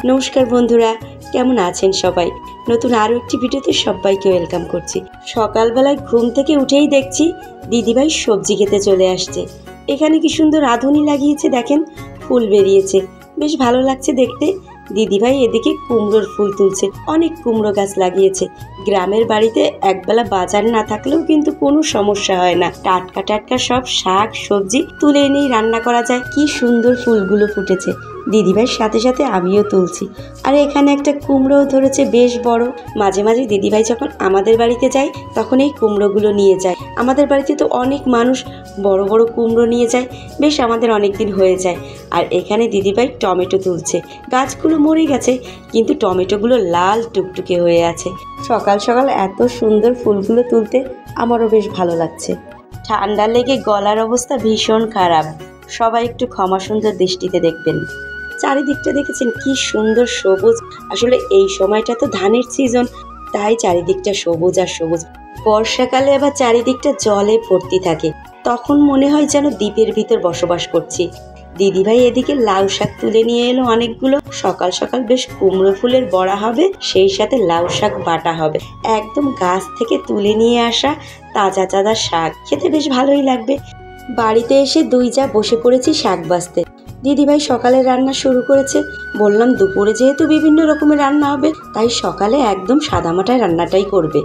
নমস্কার বন্ধুরা, কেমন আছেন সবাই? নতুন আরও একটি ভিডিওতে সবাইকে ওয়েলকাম করছি। সকালবেলায় ঘুম থেকে উঠেই দেখছি দিদিভাই সবজি খেতে চলে আসছে। এখানে কি সুন্দর রাঁধুনি লাগিয়েছে, দেখেন ফুল বেরিয়েছে, বেশ ভালো লাগছে দেখতে। দিদিভাই এদিকে কুমড়োর ফুল তুলছে, অনেক কুমড়ো গাছ লাগিয়েছে। গ্রামের বাড়িতে একবেলা বাজার না থাকলেও কিন্তু কোনো সমস্যা হয় না, টাটকা টাটকা সব শাক সবজি তুলে এনেই রান্না করা যায়। কি সুন্দর ফুলগুলো ফুটেছে, দিদিভাইয়ের সাথে সাথে আমিও তুলছি। আর এখানে একটা কুমড়োও ধরেছে বেশ বড়। মাঝে মাঝে দিদিভাই যখন আমাদের বাড়িতে যায় তখন এই কুমড়োগুলো নিয়ে যায়। আমাদের বাড়িতে তো অনেক মানুষ বড় বড় কুমড়ো নিয়ে যায়, বেশ আমাদের অনেক দিন হয়ে যায়। আর এখানে দিদিভাই টমেটো তুলছে। গাছগুলো মরে গেছে কিন্তু টমেটোগুলো লাল টুকটুকে হয়ে আছে। সকাল সকাল এত সুন্দর ফুলগুলো তুলতে আমারও বেশ ভালো লাগছে। ঠান্ডা লেগে গলার অবস্থা ভীষণ খারাপ, সবাই একটু ক্ষমা সুন্দর দৃষ্টিতে দেখবেন। চারিদিকটা দেখেছেন কি সুন্দর সবুজ। আসলে এই সময়টা তো ধানের সিজন, তাই চারিদিকটা সবুজ আর সবুজ। বর্ষাকালে আবার চারিদিকটা জলে ভর্তি থাকে, তখন মনে হয় যেন দ্বীপের ভিতর বসবাস করছি। দিদিভাই এদিকে লাউ শাক তুলে নিয়ে এলো অনেকগুলো। সকাল সকাল বেশ কুমড়ো ফুলের বড়া হবে, সেই সাথে লাউ শাক বাটা হবে। একদম গাছ থেকে তুলে নিয়ে আসা তাজা তাজা শাক, খেতে বেশ ভালোই লাগবে। বাড়িতে এসে দুই যা বসে পড়েছি শাক বাছতে। দিদিভাই সকালে রান্না শুরু করেছে। বললাম দুপুরে যেহেতু বিভিন্ন রকমের রান্না হবে, তাই সকালে একদম সাদামাটায় রান্নাটাই করবে।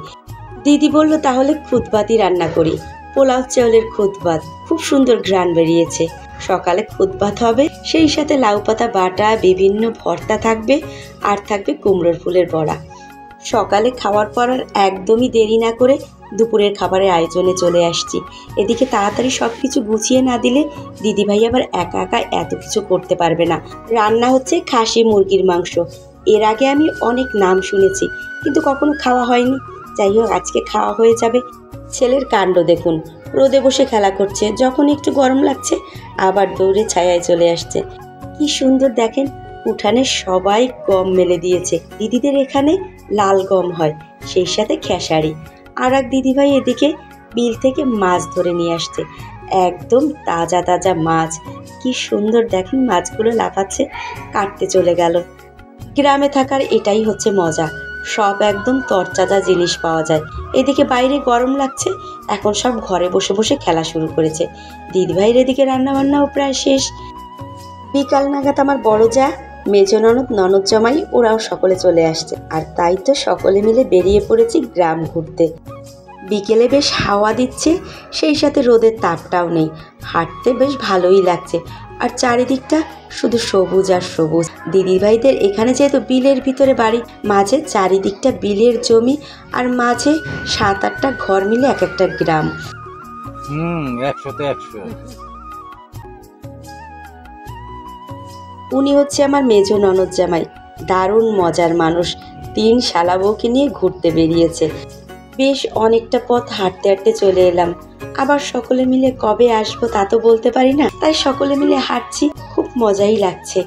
দিদি বলল তাহলে খুদ ভাতই রান্না করি। পোলাও চাউলের খুদ ভাত, খুব সুন্দর ঘ্রাণ বেরিয়েছে। সকালে খুদ ভাত হবে, সেই সাথে লাউ পাতা বাটা, বিভিন্ন ভর্তা থাকবে, আর থাকবে কুমড়োর ফুলের বড়া। সকালে খাওয়ার পর আর একদমই দেরি না করে দুপুরের খাবারের আয়োজনে চলে আসছি। এদিকে তাড়াতাড়ি সব কিছু গুছিয়ে না দিলে দিদিভাই আবার একা একা এত কিছু করতে পারবে না। রান্না হচ্ছে খাসি মুরগির মাংস। এর আগে আমি অনেক নাম শুনেছি কিন্তু কখনো খাওয়া হয়নি। যাই হোক, আজকে খাওয়া হয়ে যাবে। ছেলের কাণ্ড দেখুন, রোদে বসে খেলা করছে, যখন একটু গরম লাগছে আবার দৌড়ে ছায়ায় চলে আসছে। কি সুন্দর দেখেন, উঠানে সবাই গম মেলে দিয়েছে। দিদিদের এখানে লাল গম হয়, সেই সাথে খেসারি। আর এক দিদিভাই এদিকে বিল থেকে মাছ ধরে নিয়ে আসছে, একদম তাজা তাজা মাছ। কি সুন্দর দেখেন, মাছগুলো লাফাচ্ছে, কাটতে চলে গেল। গ্রামে থাকার এটাই হচ্ছে মজা, সব একদম তরতাজা জিনিস পাওয়া যায়। এদিকে বাইরে গরম লাগছে, এখন সব ঘরে বসে বসে খেলা শুরু করেছে। দিদিভাইয়ের এদিকে রান্নাবান্নাও প্রায় শেষ। বিকাল নাগাদ আমার বড় যা, মেজ ননদ, ননদ জামাই ওরাও সকলে চলে আসছে। আর তাই তো সকলে মিলে বেরিয়ে পড়েছি গ্রাম ঘুরতে। বিকেলে বেশ হাওয়া দিচ্ছে, সেই সাথে রোদের তাপটাও নেই, হাঁটতে বেশ ভালোই লাগছে। আর চারিদিকটা শুধু সবুজ আর সবুজ। দিদিভাইদের এখানে যেহেতু বিলের ভিতরে বাড়ি, মাঝে চারিদিকটা বিলের জমি, আর মাঝে 7-8টা ঘর মিলে এক একটা গ্রাম। 100-তে 100। উনি হচ্ছে আমার মেজ ননদ জামাই, দারুণ মজার মানুষ। 3 শালা বউকে নিয়ে ঘুরতে বেরিয়েছে। বেশ অনেকটা পথ হাঁটতে হাঁটতে চলে এলাম। আবার সকলে মিলে কবে আসবো তা তো বলতে পারি না, তাই সকলে মিলে হাঁটছি, খুব মজাই লাগছে।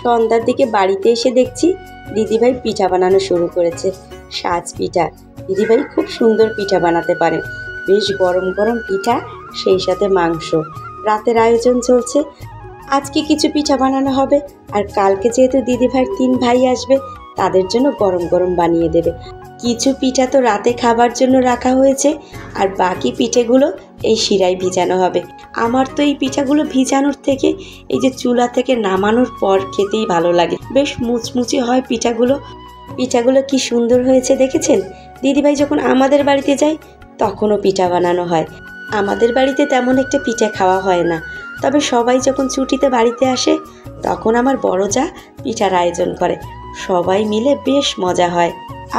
সন্ধ্যার দিকে বাড়িতে এসে দেখছি দিদিভাই পিঠা বানানো শুরু করেছে। সাজ পিঠা, দিদিভাই খুব সুন্দর পিঠা বানাতে পারে। বেশ গরম গরম পিঠা, সেই সাথে মাংস। রাতের আয়োজন চলছে। আজকে কিছু পিঠা বানানো হবে, আর কালকে যেহেতু দিদিভাইয়ের 3 ভাই আসবে, তাদের জন্য গরম গরম বানিয়ে দেবে। কিছু পিঠা তো রাতে খাবার জন্য রাখা হয়েছে, আর বাকি পিঠেগুলো এই শিরায় ভিজানো হবে। আমার তো এই পিঠাগুলো ভিজানোর থেকে এই যে চুলা থেকে নামানোর পর খেতেই ভালো লাগে, বেশ মুচমুচে হয় পিঠাগুলো। পিঠাগুলো কি সুন্দর হয়েছে দেখেছেন? দিদিভাই যখন আমাদের বাড়িতে যায় তখনও পিঠা বানানো হয়। আমাদের বাড়িতে তেমন একটা পিঠা খাওয়া হয় না, তবে সবাই যখন ছুটিতে বাড়িতে আসে তখন আমার বড় যা পিঠার আয়োজন করে, সবাই মিলে বেশ মজা হয়।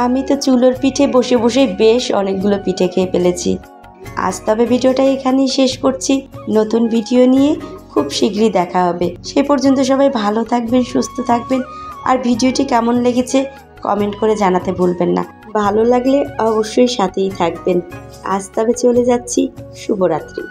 আমি তো চুলোর পিঠে বসে বসে বেশ অনেকগুলো পিঠে খেয়ে ফেলেছি। আজ তবে ভিডিওটা এখানেই শেষ করছি। নতুন ভিডিও নিয়ে খুব শীঘ্রই দেখা হবে। সে পর্যন্ত সবাই ভালো থাকবেন, সুস্থ থাকবেন। আর ভিডিওটি কেমন লেগেছে কমেন্ট করে জানাতে ভুলবেন না। ভালো লাগলে অবশ্যই সাথেই থাকবেন। আজ তবে চলে যাচ্ছি, শুভরাত্রি।